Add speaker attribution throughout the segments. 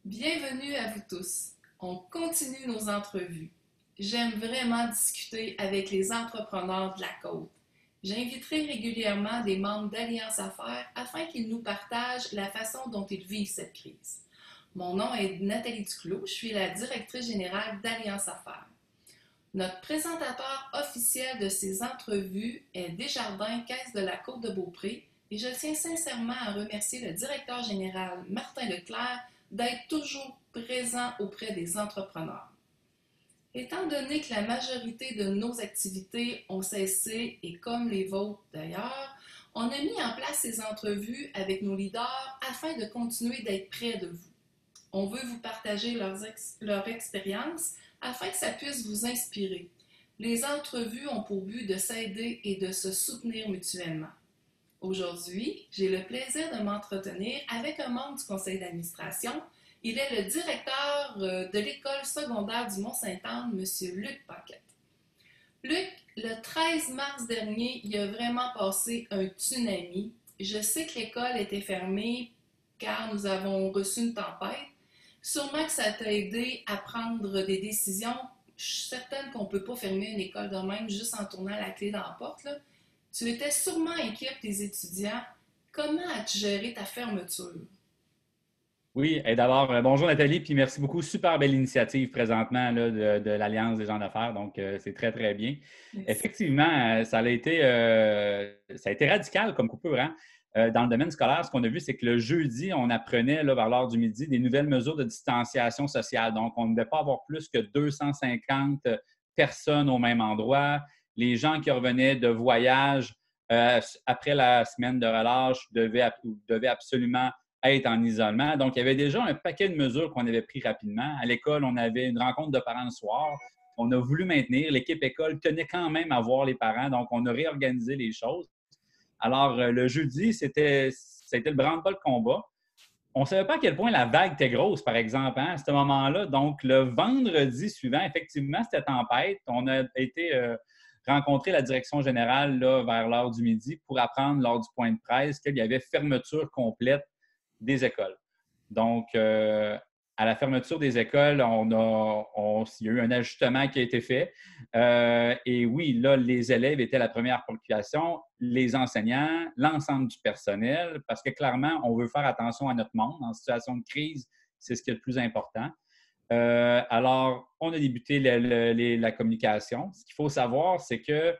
Speaker 1: Bienvenue à vous tous. On continue nos entrevues. J'aime vraiment discuter avec les entrepreneurs de la côte. J'inviterai régulièrement des membres d'Alliance Affaires afin qu'ils nous partagent la façon dont ils vivent cette crise. Mon nom est Nathalie Duclos, je suis la directrice générale d'Alliance Affaires. Notre présentateur officiel de ces entrevues est Desjardins Caisse de la Côte-de-Beaupré et je tiens sincèrement à remercier le directeur général Martin Leclerc d'être toujours présent auprès des entrepreneurs. Étant donné que la majorité de nos activités ont cessé, et comme les vôtres d'ailleurs, on a mis en place ces entrevues avec nos leaders afin de continuer d'être près de vous. On veut vous partager leur expérience afin que ça puisse vous inspirer. Les entrevues ont pour but de s'aider et de se soutenir mutuellement. Aujourd'hui, j'ai le plaisir de m'entretenir avec un membre du conseil d'administration. Il est le directeur de l'école secondaire du Mont-Sainte-Anne, M. Luc Paquette. Luc, le 13 mars dernier, il a vraiment passé un tsunami. Je sais que l'école était fermée car nous avons reçu une tempête. Sûrement que ça t'a aidé à prendre des décisions. Je suis certaine qu'on ne peut pas fermer une école de même juste en tournant la clé dans la porte, là. Tu étais sûrement inquiet pour tes étudiants. Comment as-tu géré ta fermeture?
Speaker 2: Oui, et d'abord, bonjour Nathalie, puis merci beaucoup. Super belle initiative présentement là, de l'Alliance des gens d'affaires, donc c'est très, très bien.
Speaker 1: Merci.
Speaker 2: Effectivement, ça a été radical comme coupure. Hein? Dans le domaine scolaire, ce qu'on a vu, c'est que le jeudi, on apprenait là, vers l'heure du midi des nouvelles mesures de distanciation sociale. Donc, on ne devait pas avoir plus que 250 personnes au même endroit. Les gens qui revenaient de voyage après la semaine de relâche devaient absolument être en isolement. Donc, il y avait déjà un paquet de mesures qu'on avait pris rapidement. À l'école, on avait une rencontre de parents le soir. On a voulu maintenir. L'équipe école tenait quand même à voir les parents. Donc, on a réorganisé les choses. Alors, le jeudi, c'était le branle-bas de combat. On ne savait pas à quel point la vague était grosse, par exemple, hein, à ce moment-là. Donc, le vendredi suivant, effectivement, c'était tempête. On a été rencontrer la direction générale là, vers l'heure du midi pour apprendre lors du point de presse qu'il y avait fermeture complète des écoles. Donc, à la fermeture des écoles, il y a eu un ajustement qui a été fait. Et oui, là, les élèves étaient la première préoccupation, les enseignants, l'ensemble du personnel, parce que clairement, on veut faire attention à notre monde. En situation de crise, c'est ce qui est le plus important. Alors, on a débuté la communication. Ce qu'il faut savoir, c'est que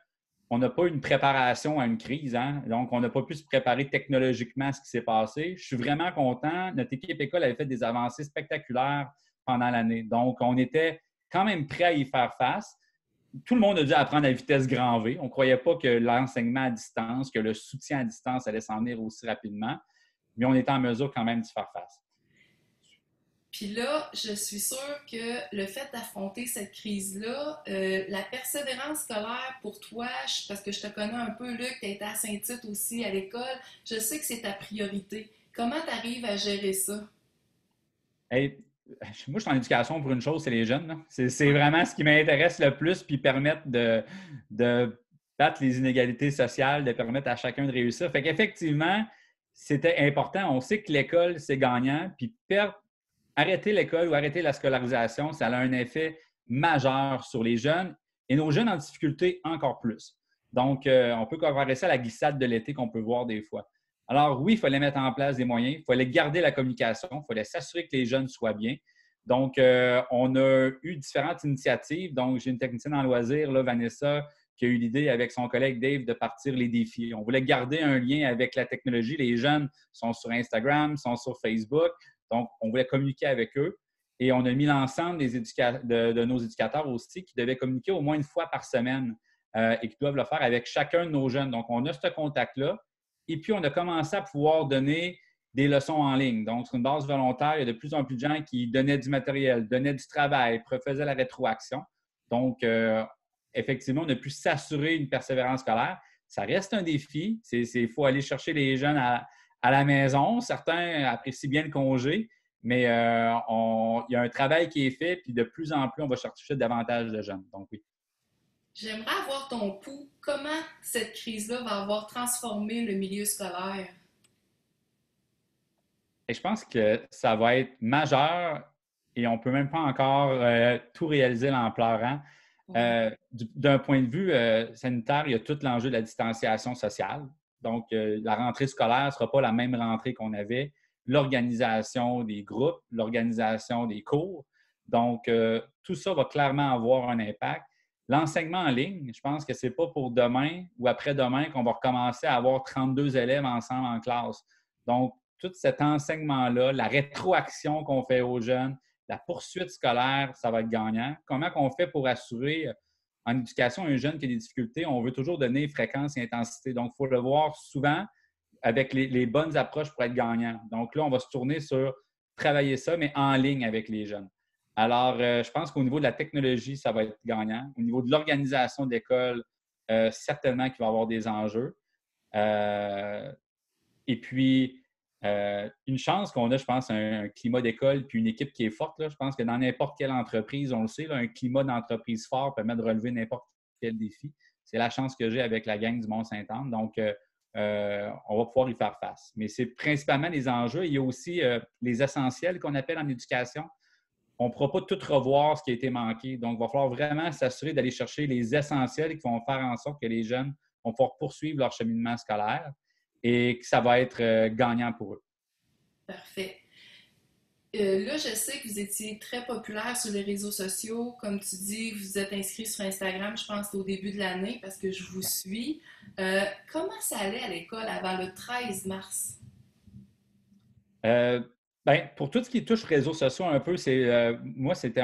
Speaker 2: on n'a pas eu une préparation à une crise. Hein? Donc, on n'a pas pu se préparer technologiquement à ce qui s'est passé. Je suis vraiment content. Notre équipe école avait fait des avancées spectaculaires pendant l'année. Donc, on était quand même prêt à y faire face. Tout le monde a dû apprendre à vitesse grand V. On ne croyait pas que l'enseignement à distance, que le soutien à distance allait s'en venir aussi rapidement, mais on était en mesure quand même d'y faire face.
Speaker 1: Puis là, je suis sûre que le fait d'affronter cette crise-là, la persévérance scolaire pour toi, parce que je te connais un peu, Luc, tu été à Saint-Tite aussi à l'école, je sais que c'est ta priorité. Comment tu arrives à gérer ça?
Speaker 2: Hey, moi, je suis en éducation pour une chose, c'est les jeunes. C'est vraiment ce qui m'intéresse le plus, puis permettre de battre les inégalités sociales, de permettre à chacun de réussir. Fait qu'effectivement, c'était important. On sait que l'école, c'est gagnant, puis arrêter l'école ou arrêter la scolarisation, ça a un effet majeur sur les jeunes et nos jeunes en difficulté encore plus. Donc, on peut comparer ça à la glissade de l'été qu'on peut voir des fois. Alors oui, il fallait mettre en place des moyens, il fallait garder la communication, il fallait s'assurer que les jeunes soient bien. Donc, on a eu différentes initiatives. Donc, j'ai une technicienne en loisirs, là, Vanessa, qui a eu l'idée avec son collègue Dave de partir les défis. On voulait garder un lien avec la technologie. Les jeunes sont sur Instagram, sont sur Facebook. Donc, on voulait communiquer avec eux. Et on a mis l'ensemble de nos éducateurs aussi qui devaient communiquer au moins une fois par semaine et qui doivent le faire avec chacun de nos jeunes. Donc, on a ce contact-là. Et puis, on a commencé à pouvoir donner des leçons en ligne. Donc, sur une base volontaire, il y a de plus en plus de gens qui donnaient du matériel, donnaient du travail, faisaient la rétroaction. Donc, effectivement, on a pu s'assurer une persévérance scolaire. Ça reste un défi. Il faut aller chercher les jeunes à la maison. Certains apprécient bien le congé, mais il y a un travail qui est fait, puis de plus en plus, on va chercher davantage de jeunes. Donc, oui.
Speaker 1: J'aimerais avoir ton pouls. Comment cette crise-là va avoir transformé le milieu scolaire?
Speaker 2: Et je pense que ça va être majeur et on ne peut même pas encore tout réaliser l'ampleur. Hein.
Speaker 1: Ouais.
Speaker 2: D'un point de vue sanitaire, il y a tout l'enjeu de la distanciation sociale. Donc, la rentrée scolaire ne sera pas la même rentrée qu'on avait. L'organisation des groupes, l'organisation des cours. Donc, tout ça va clairement avoir un impact. L'enseignement en ligne, je pense que ce n'est pas pour demain ou après-demain qu'on va recommencer à avoir 32 élèves ensemble en classe. Donc, tout cet enseignement-là, la rétroaction qu'on fait aux jeunes, la poursuite scolaire, ça va être gagnant. Comment on fait pour assurer en éducation un jeune qui a des difficultés? On veut toujours donner fréquence et intensité. Donc, il faut le voir souvent avec les bonnes approches pour être gagnant. Donc là, on va se tourner sur travailler ça, mais en ligne avec les jeunes. Alors, je pense qu'au niveau de la technologie, ça va être gagnant. Au niveau de l'organisation d'école, certainement qu'il va y avoir des enjeux. Et puis, une chance qu'on a, je pense, un climat d'école puis une équipe qui est forte. Là. Je pense que dans n'importe quelle entreprise, on le sait, là, un climat d'entreprise fort permet de relever n'importe quel défi. C'est la chance que j'ai avec la gang du Mont-Saint-Anne. Donc, on va pouvoir y faire face. Mais c'est principalement les enjeux. Il y a aussi les essentiels qu'on appelle en éducation. On ne pourra pas tout revoir ce qui a été manqué. Donc, il va falloir vraiment s'assurer d'aller chercher les essentiels qui vont faire en sorte que les jeunes vont pouvoir poursuivre leur cheminement scolaire et que ça va être gagnant pour eux.
Speaker 1: Parfait. Là, je sais que vous étiez très populaire sur les réseaux sociaux. Comme tu dis, vous êtes inscrit sur Instagram, je pense, au début de l'année parce que je vous suis. Comment ça allait à l'école avant le 13 mars?
Speaker 2: Euh, ben, pour tout ce qui touche réseaux sociaux un peu, moi, c'était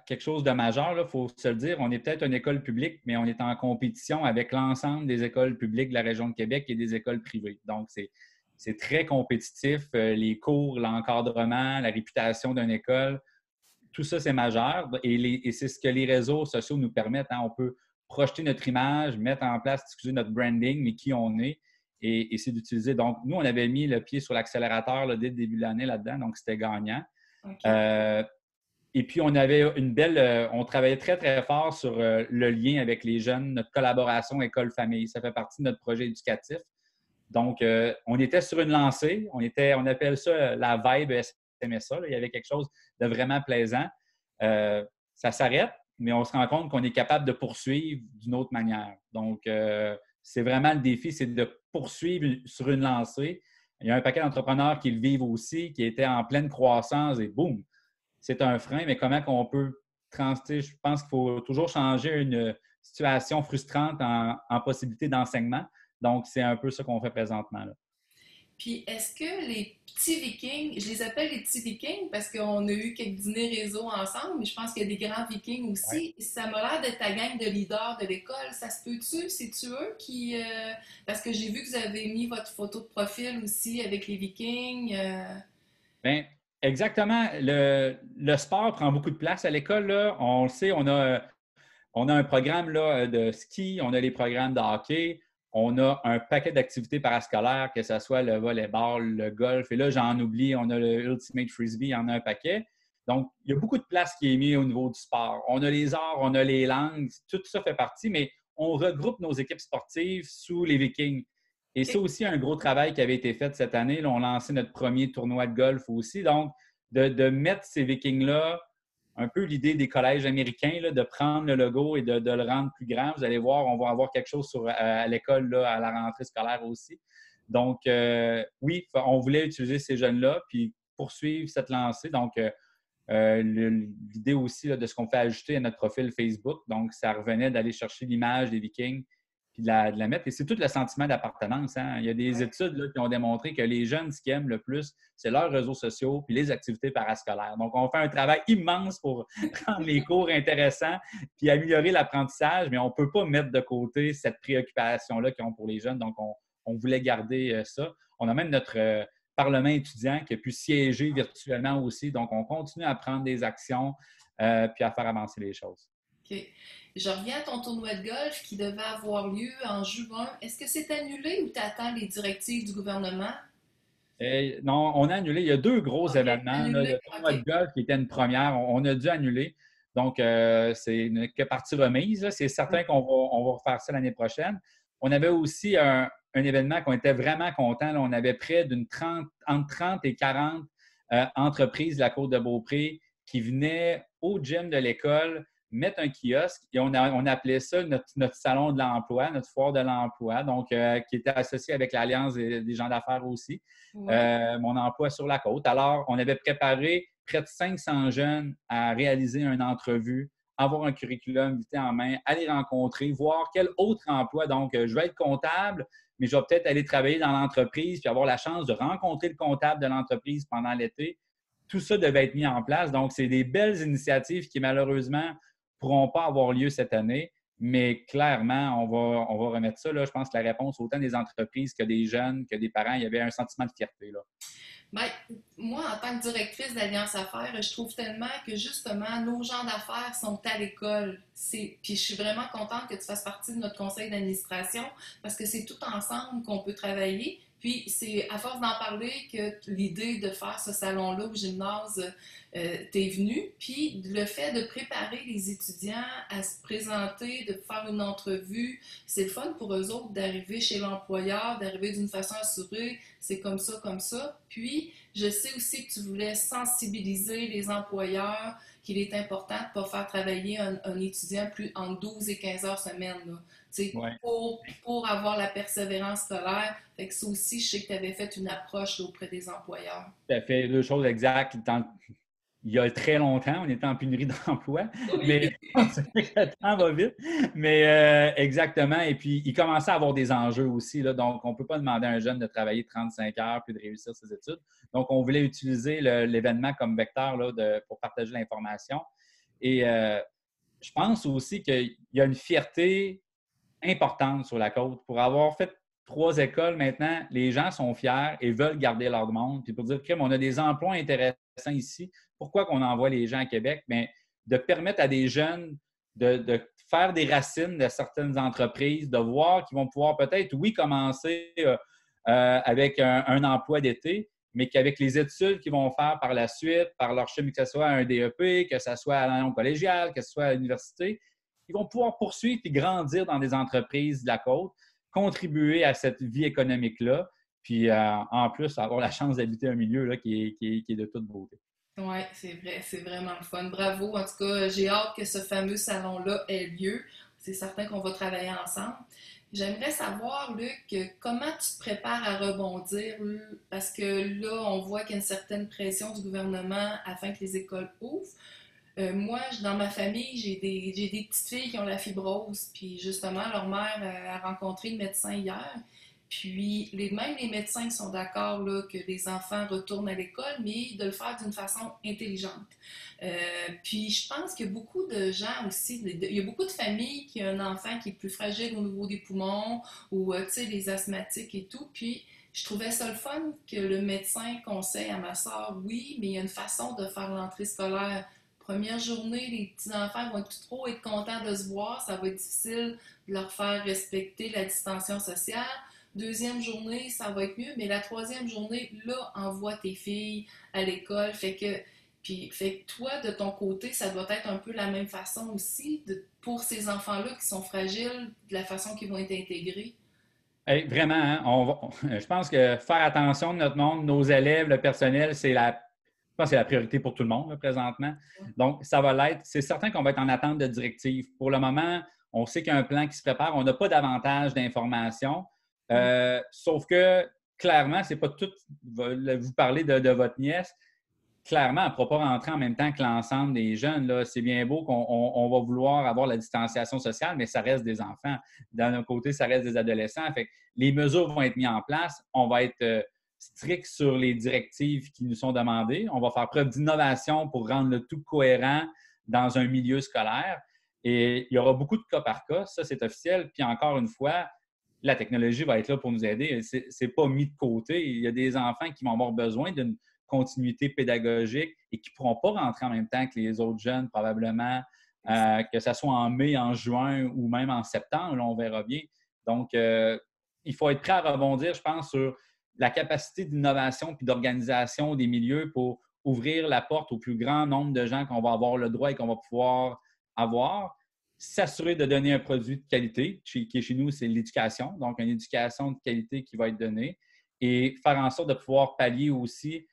Speaker 2: quelque chose de majeur. Il faut se le dire. On est peut-être une école publique, mais on est en compétition avec l'ensemble des écoles publiques de la région de Québec et des écoles privées. Donc, c'est très compétitif. Les cours, l'encadrement, la réputation d'une école, tout ça, c'est majeur. Et c'est ce que les réseaux sociaux nous permettent. Hein. On peut projeter notre image, mettre en place, excusez, notre branding, mais qui on est. Et c'est d'utiliser. Donc, nous, on avait mis le pied sur l'accélérateur là, dès le début de l'année là-dedans, donc c'était gagnant.
Speaker 1: OK.
Speaker 2: Et puis, on avait on travaillait très, très fort sur le lien avec les jeunes, notre collaboration école-famille. Ça fait partie de notre projet éducatif. Donc, on était sur une lancée. On appelle ça la vibe SMSA. Là. Il y avait quelque chose de vraiment plaisant. Ça s'arrête, mais on se rend compte qu'on est capable de poursuivre d'une autre manière. Donc, c'est vraiment le défi, c'est de poursuivre sur une lancée. Il y a un paquet d'entrepreneurs qui le vivent aussi, qui étaient en pleine croissance et boum, c'est un frein, mais comment on peut je pense qu'il faut toujours changer une situation frustrante en possibilité d'enseignement. Donc, c'est un peu ça qu'on fait présentement. Là.
Speaker 1: Puis, est-ce que les petits vikings, je les appelle les petits vikings parce qu'on a eu quelques dîners réseau ensemble, mais je pense qu'il y a des grands vikings
Speaker 2: Ouais.
Speaker 1: aussi. Ça m'a l'air d'être ta gang de leaders de l'école. Ça se peut-tu? C'est-tu eux qui... Parce que j'ai vu que vous avez mis votre photo de profil aussi avec les vikings.
Speaker 2: Bien, exactement. Le sport prend beaucoup de place à l'école. Là. On le sait, on a un programme là, de ski, on a les programmes de hockey, on a un paquet d'activités parascolaires, que ce soit le volleyball, le golf. Et là, j'en oublie, on a le Ultimate Frisbee, il y en a un paquet. Donc, il y a beaucoup de place qui est mise au niveau du sport. On a les arts, on a les langues, tout ça fait partie, mais on regroupe nos équipes sportives sous les Vikings. Et ça aussi, un gros travail qui avait été fait cette année. Là, on a lancé notre premier tournoi de golf aussi. Donc, de mettre ces Vikings-là, un peu l'idée des collèges américains, là, de prendre le logo et de le rendre plus grand. Vous allez voir, on va avoir quelque chose à l'école là, à la rentrée scolaire aussi. Donc, oui, on voulait utiliser ces jeunes-là puis poursuivre cette lancée. Donc, l'idée aussi là, de ce qu'on fait ajouter à notre profil Facebook. Donc, ça revenait d'aller chercher l'image des Vikings puis de la mettre. Et c'est tout le sentiment d'appartenance. Hein? Il y a des études là, qui ont démontré que les jeunes, ce qu'ils aiment le plus, c'est leurs réseaux sociaux puis les activités parascolaires. Donc, on fait un travail immense pour rendre les cours intéressants puis améliorer l'apprentissage, mais on ne peut pas mettre de côté cette préoccupation-là qu'ils ont pour les jeunes. Donc, on voulait garder ça. On a même notre Parlement étudiant qui a pu siéger virtuellement aussi. Donc, on continue à prendre des actions puis à faire avancer les choses.
Speaker 1: OK. Je reviens à ton tournoi de golf qui devait avoir lieu en juin. Est-ce que c'est annulé ou tu attends les directives du gouvernement?
Speaker 2: Non, on a annulé. Il y a deux gros
Speaker 1: OK,
Speaker 2: événements. Là.
Speaker 1: annulé.
Speaker 2: Le tournoi de
Speaker 1: OK.
Speaker 2: golf qui était une première, on a dû annuler. Donc, c'est que partie remise. Là. C'est certain qu'on va refaire ça l'année prochaine. On avait aussi un événement qu'on était vraiment contents. Là, on avait près entre 30 et 40 entreprises de la Côte-de-Beaupré qui venaient au gym de l'école mettre un kiosque et on appelait ça notre salon de l'emploi, notre foire de l'emploi, donc qui était associé avec l'Alliance des gens d'affaires aussi,
Speaker 1: Ouais.
Speaker 2: mon emploi sur la côte. Alors, on avait préparé près de 500 jeunes à réaliser une entrevue, avoir un curriculum vitae en main, aller rencontrer, voir quel autre emploi. Donc, je vais être comptable, mais je vais peut-être aller travailler dans l'entreprise puis avoir la chance de rencontrer le comptable de l'entreprise pendant l'été. Tout ça devait être mis en place. Donc, c'est des belles initiatives qui, malheureusement, pourront pas avoir lieu cette année, mais clairement, on va remettre ça. Là. Je pense que la réponse, autant des entreprises que des jeunes, que des parents, il y avait un sentiment de fierté. Là.
Speaker 1: Ben, moi, en tant que directrice d'Alliance Affaires, je trouve tellement que justement, nos gens d'affaires sont à l'école. Puis je suis vraiment contente que tu fasses partie de notre conseil d'administration parce que c'est tout ensemble qu'on peut travailler. Puis c'est à force d'en parler que l'idée de faire ce salon-là au gymnase t'est venue. Puis le fait de préparer les étudiants à se présenter, de faire une entrevue, c'est le fun pour eux autres d'arriver chez l'employeur, d'arriver d'une façon assurée, c'est comme ça, comme ça. Puis, je sais aussi que tu voulais sensibiliser les employeurs qu'il est important de ne pas faire travailler un étudiant plus entre 12 et 15 heures semaine, là,
Speaker 2: Ouais.
Speaker 1: pour avoir la persévérance scolaire. Fait que ça aussi, je sais que tu avais fait une approche là, auprès des employeurs.
Speaker 2: Tout à fait. Deux choses exactes. Il y a très longtemps, on était en pénurie d'emploi, mais
Speaker 1: Oui.
Speaker 2: le temps va vite. Mais exactement. Et puis, il commençait à avoir des enjeux aussi. Là, donc, on ne peut pas demander à un jeune de travailler 35 heures puis de réussir ses études. Donc, on voulait utiliser l'événement comme vecteur là, pour partager l'information. Et je pense aussi qu'il y a une fierté importante sur la côte. Pour avoir fait 3 écoles maintenant, les gens sont fiers et veulent garder leur monde. Puis pour dire, OK, on a des emplois intéressants ici, pourquoi qu'on envoie les gens à Québec? Bien, de permettre à des jeunes de faire des racines de certaines entreprises, de voir qu'ils vont pouvoir peut-être, oui, commencer avec un emploi d'été, mais qu'avec les études qu'ils vont faire par la suite, par leur chemin, que ce soit un DEP, que ce soit à l'année collégiale, que ce soit à l'université, ils vont pouvoir poursuivre et grandir dans des entreprises de la côte, contribuer à cette vie économique-là, puis en plus, avoir la chance d'habiter un milieu là, qui est de toute beauté.
Speaker 1: Oui, c'est vrai, c'est vraiment le fun. Bravo. En tout cas, j'ai hâte que ce fameux salon-là ait lieu. C'est certain qu'on va travailler ensemble. J'aimerais savoir, Luc, comment tu te prépares à rebondir, parce que là, on voit qu'il y a une certaine pression du gouvernement afin que les écoles ouvrent. Moi, dans ma famille, j'ai des petites filles qui ont la fibrose, puis justement, leur mère a rencontré le médecin hier. Puis, même les médecins sont d'accord là, que les enfants retournent à l'école, mais de le faire d'une façon intelligente. Puis, je pense qu'il y a beaucoup de gens aussi, il y a beaucoup de familles qui ont un enfant qui est plus fragile au niveau des poumons ou, tu sais, les asthmatiques et tout. Puis, je trouvais ça le fun que le médecin conseille à ma soeur, oui, mais il y a une façon de faire l'entrée scolaire. Première journée, les petits-enfants vont trop être contents de se voir, ça va être difficile de leur faire respecter la distanciation sociale. Deuxième journée, ça va être mieux, mais la troisième journée, là, envoie tes filles à l'école. Fait que toi, de ton côté, ça doit être un peu la même façon aussi pour ces enfants-là qui sont fragiles, de la façon qu'ils vont être intégrés.
Speaker 2: Hey, vraiment, hein, je pense que faire attention de notre monde, nos élèves, le personnel, je pense que c'est la priorité pour tout le monde là, présentement. Donc, ça va l'être. C'est certain qu'on va être en attente de directives. Pour le moment, on sait qu'il y a un plan qui se prépare. On n'a pas davantage d'informations. Sauf que, clairement, c'est pas tout. Vous parlez de votre nièce. Clairement, elle ne pourra pas rentrer en même temps que l'ensemble des jeunes. Là. C'est bien beau qu'on va vouloir avoir la distanciation sociale, mais ça reste des enfants. D'un autre côté, ça reste des adolescents. Fait que les mesures vont être mises en place. On va être strict sur les directives qui nous sont demandées. On va faire preuve d'innovation pour rendre le tout cohérent dans un milieu scolaire. Et il y aura beaucoup de cas par cas. Ça, c'est officiel. Puis encore une fois, la technologie va être là pour nous aider. Ce n'est pas mis de côté. Il y a des enfants qui vont avoir besoin d'une continuité pédagogique et qui ne pourront pas rentrer en même temps que les autres jeunes, probablement, que ce soit en mai, en juin ou même en septembre, là, on verra bien. Donc, il faut être prêt à rebondir, je pense, sur la capacité d'innovation puis d'organisation des milieux pour ouvrir la porte au plus grand nombre de gens qu'on va avoir le droit et qu'on va pouvoir avoir. s'assurer de donner un produit de qualité, qui est chez nous, c'est l'éducation, donc une éducation de qualité qui va être donnée, et faire en sorte de pouvoir pallier aussi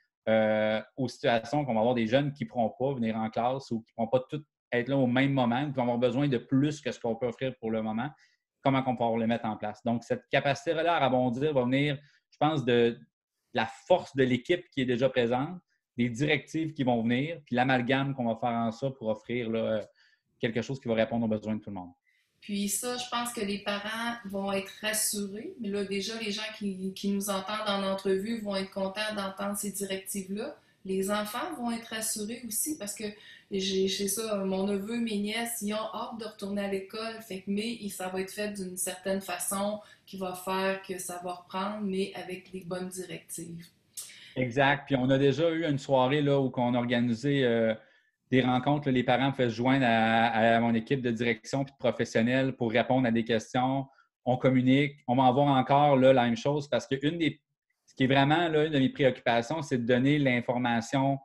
Speaker 2: aux situations qu'on va avoir des jeunes qui ne pourront pas venir en classe ou qui ne pourront pas tous être là au même moment, qui vont avoir besoin de plus que ce qu'on peut offrir pour le moment, comment on peut pouvoir le mettre en place. Donc, cette capacité-là à rebondir va venir, je pense, de la force de l'équipe qui est déjà présente, des directives qui vont venir, puis l'amalgame qu'on va faire en ça pour offrir là, quelque chose qui va répondre aux besoins de tout le monde.
Speaker 1: Puis ça, je pense que les parents vont être rassurés. Mais là, déjà, les gens qui nous entendent en entrevue vont être contents d'entendre ces directives-là. Les enfants vont être rassurés aussi parce que j'ai ça, mon neveu, mes nièces, ils ont hâte de retourner à l'école. Fait que, mais ça va être fait d'une certaine façon qui va faire que ça va reprendre, mais avec les bonnes directives.
Speaker 2: Exact. Puis on a déjà eu une soirée là, où on a organisé des rencontres. Là, les parents pouvaient se joindre à mon équipe de direction et de professionnels pour répondre à des questions. On communique. On va en voir encore là, la même chose parce que ce qui est vraiment là, une de mes préoccupations, c'est de donner l'information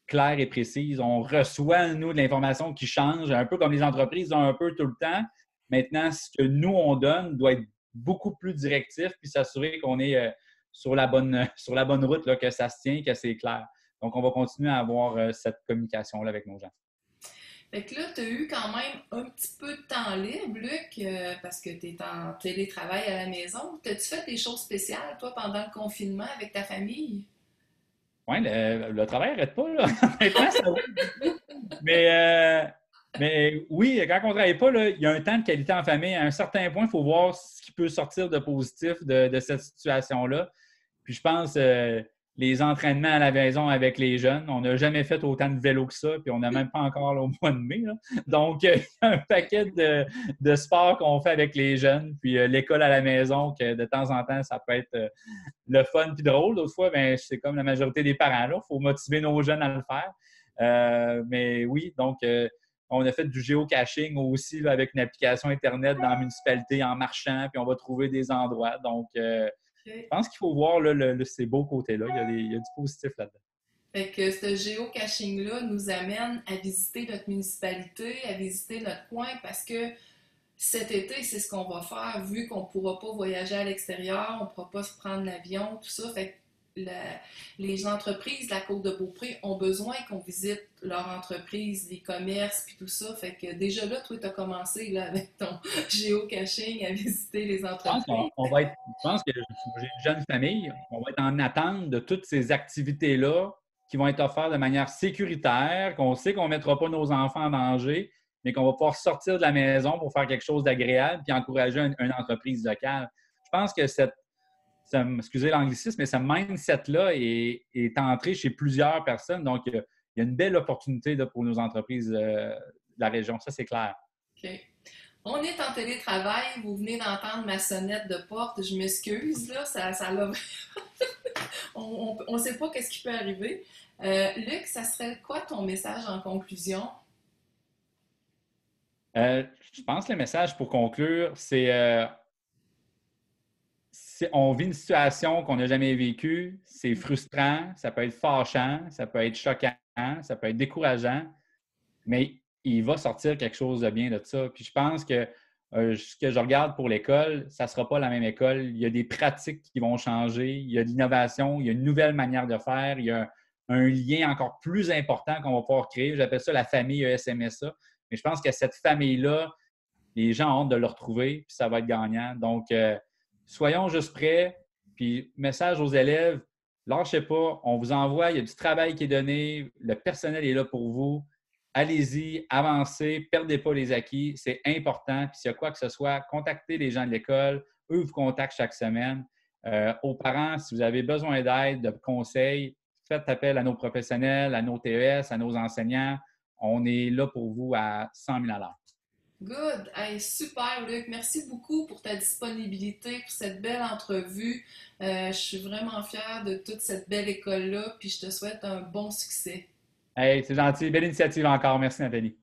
Speaker 2: claire et précise. On reçoit, nous, de l'information qui change, un peu comme les entreprises ont un peu tout le temps. Maintenant, ce que nous, on donne doit être beaucoup plus directif puis s'assurer qu'on est sur la bonne route, là, que ça se tient, que c'est clair. Donc, on va continuer à avoir cette communication-là avec nos gens.
Speaker 1: Fait que là, tu as eu quand même un petit peu de temps libre, Luc, parce que tu es en télétravail à la maison. T'as-tu fait des choses spéciales, toi, pendant le confinement avec ta famille?
Speaker 2: Oui, le travail n'arrête pas, là. Honnêtement, ça va beaucoup. Mais oui, quand on ne travaille pas, là, il y a un temps de qualité en famille. À un certain point, il faut voir ce qui peut sortir de positif de cette situation-là. Puis je pense les entraînements à la maison avec les jeunes, on n'a jamais fait autant de vélo que ça, puis on n'a même pas encore là, au mois de mai. Là. Donc, il y a un paquet de sports qu'on fait avec les jeunes, puis l'école à la maison, que de temps en temps, ça peut être le fun puis drôle. D'autres fois, ben, c'est comme la majorité des parents. Il faut motiver nos jeunes à le faire. Mais oui, donc, on a fait du géocaching aussi là, avec une application Internet dans la municipalité en marchant, puis on va trouver des endroits. Donc, je
Speaker 1: Okay.
Speaker 2: pense qu'il faut voir là, ces beaux côtés-là. Il y a du positif là-dedans.
Speaker 1: Fait que ce géocaching-là nous amène à visiter notre municipalité, à visiter notre coin, parce que cet été, c'est ce qu'on va faire, vu qu'on ne pourra pas voyager à l'extérieur, on ne pourra pas se prendre l'avion, tout ça. Fait que les entreprises de la Côte-de-Beaupré ont besoin qu'on visite leur entreprise, les commerces, puis tout ça. Fait que déjà là, toi, tu as commencé là, avec ton géocaching à visiter les entreprises.
Speaker 2: Je pense que j'ai une jeune famille. On va être en attente de toutes ces activités-là qui vont être offertes de manière sécuritaire, qu'on sait qu'on ne mettra pas nos enfants en danger, mais qu'on va pouvoir sortir de la maison pour faire quelque chose d'agréable puis encourager une entreprise locale. Je pense que excusez l'anglicisme, mais ce mindset-là est entré chez plusieurs personnes. Donc, il y a une belle opportunité là, pour nos entreprises de la région. Ça, c'est clair.
Speaker 1: OK. On est en télétravail, vous venez d'entendre ma sonnette de porte, je m'excuse, là, ça l'a... on ne sait pas qu'est-ce qui peut arriver. Luc, ça serait quoi ton message en conclusion?
Speaker 2: Je pense que le message pour conclure, on vit une situation qu'on n'a jamais vécue, c'est frustrant, ça peut être fâchant, ça peut être choquant, ça peut être décourageant, mais il va sortir quelque chose de bien de ça. Puis je pense que ce que je regarde pour l'école, ça ne sera pas la même école. Il y a des pratiques qui vont changer, il y a de l'innovation, il y a une nouvelle manière de faire, il y a un lien encore plus important qu'on va pouvoir créer. J'appelle ça la famille ESMSA. Mais je pense que cette famille-là, les gens ont hâte de le retrouver, puis ça va être gagnant. Donc, soyons juste prêts. Puis, message aux élèves, lâchez pas, on vous envoie, il y a du travail qui est donné, le personnel est là pour vous. Allez-y, avancez, perdez pas les acquis, c'est important. Puis, s'il y a quoi que ce soit, contactez les gens de l'école, eux vous contactent chaque semaine. Aux parents, si vous avez besoin d'aide, de conseils, faites appel à nos professionnels, à nos TES, à nos enseignants. On est là pour vous à 100 000 à l'heure.
Speaker 1: Good! Hey, super, Luc. Merci beaucoup pour ta disponibilité, pour cette belle entrevue. Je suis vraiment fière de toute cette belle école-là, puis je te souhaite un bon succès.
Speaker 2: Hey, c'est gentil. Belle initiative encore. Merci, Nathalie.